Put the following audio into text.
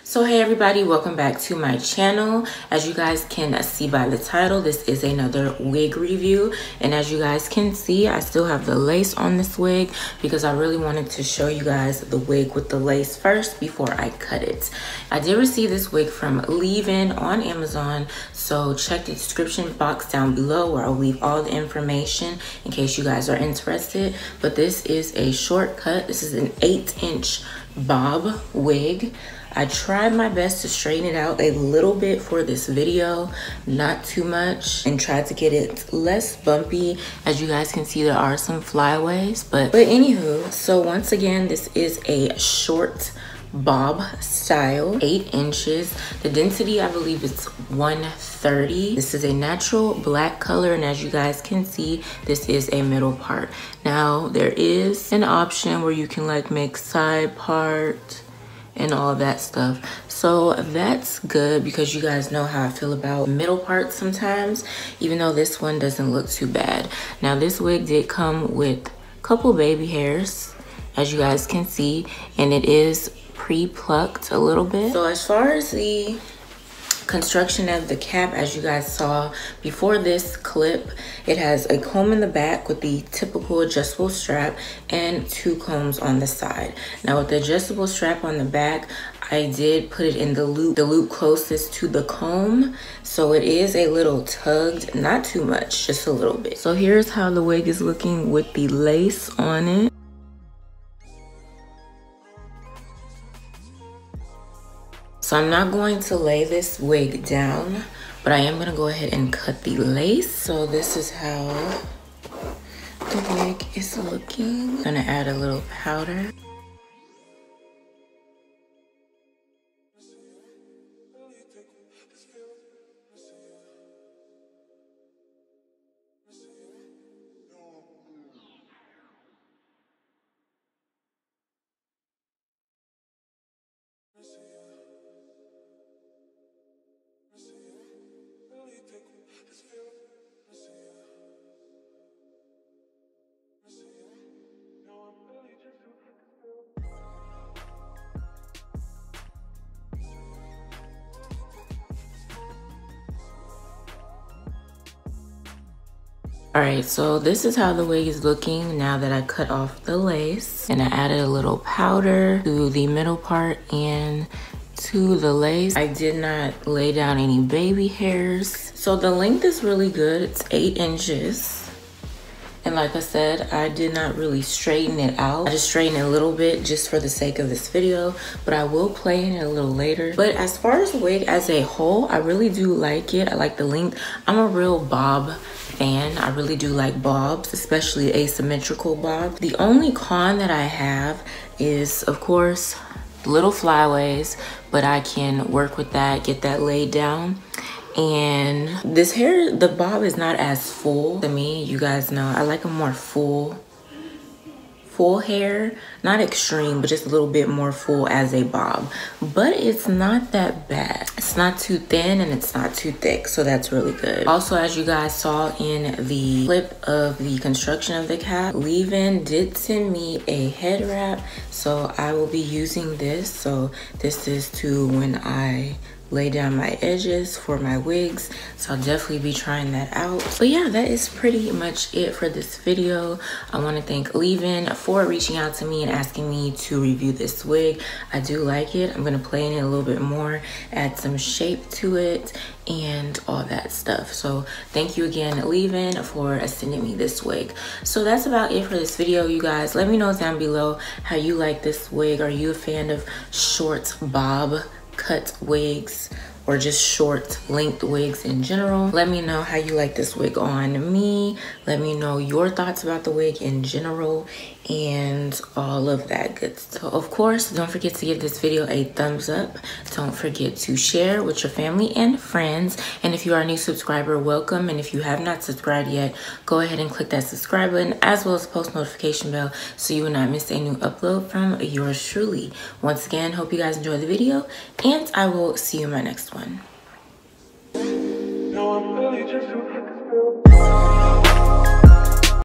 So hey everybody, welcome back to my channel. As you guys can see by the title, this is another wig review, and as you guys can see, I still have the lace on this wig because I really wanted to show you guys the wig with the lace first before I cut it. I did receive this wig from Leave-In on Amazon, so check the description box down below where I'll leave all the information in case you guys are interested. But this is a shortcut. This is an 8-inch bob wig. I tried my best to straighten it out a little bit for this video, not too much, and tried to get it less bumpy. As you guys can see, there are some flyaways, but anywho, so once again, this is a short bob style, 8 inches. The density, I believe it's 130. This is a natural black color, and as you guys can see, this is a middle part. Now, there is an option where you can like make side part and all that stuff, so that's good because you guys know how I feel about middle parts sometimes, even though this one doesn't look too bad. Now this wig did come with a couple baby hairs, as you guys can see, and it is pre-plucked a little bit. So as far as the construction of the cap, as you guys saw before this clip, it has a comb in the back with the typical adjustable strap and 2 combs on the side. Now with the adjustable strap on the back, I did put it in the loop closest to the comb, so it is a little tugged, not too much, just a little bit. So here's how the wig is looking with the lace on it. So I'm not going to lay this wig down, but I am gonna go ahead and cut the lace. So this is how the wig is looking. I'm gonna add a little powder. All right, so this is how the wig is looking now that I cut off the lace. And I added a little powder to the middle part and to the lace. I did not lay down any baby hairs. So the length is really good. It's 8 inches. And like I said, I did not really straighten it out. I just straightened it a little bit just for the sake of this video, but I will play in it a little later. But as far as the wig as a whole, I really do like it. I like the length. I'm a real bob fan. I really do like bobs, especially asymmetrical bobs. The only con that I have is, of course, little flyaways, but I can work with that, get that laid down. And this hair, the bob is not as full to me. You guys know I like a more full hair, not extreme, but just a little bit more full as a bob. But it's not that bad. It's not too thin and it's not too thick, so that's really good. Also, as you guys saw in the clip of the construction of the cap, Leave-In did send me a head wrap, so I will be using this. So this is to when I lay down my edges for my wigs, so I'll definitely be trying that out. But yeah, that is pretty much it for this video. I want to thank Leave-In for reaching out to me and asking me to review this wig. I do like it. I'm gonna play in it a little bit more, add some shape to it and all that stuff. So thank you again, Leave-In, for sending me this wig. So that's about it for this video, you guys. Let me know down below how you like this wig. Are you a fan of short bob cut wigs or just short length wigs in general? Let me know how you like this wig on me. Let me know your thoughts about the wig in general and all of that good stuff. So of course, don't forget to give this video a thumbs up. Don't forget to share with your family and friends. And if you are a new subscriber, welcome. And if you have not subscribed yet, go ahead and click that subscribe button as well as post notification bell so you will not miss a new upload from yours truly. Once again, hope you guys enjoyed the video and I will see you in my next one. No, I'm really just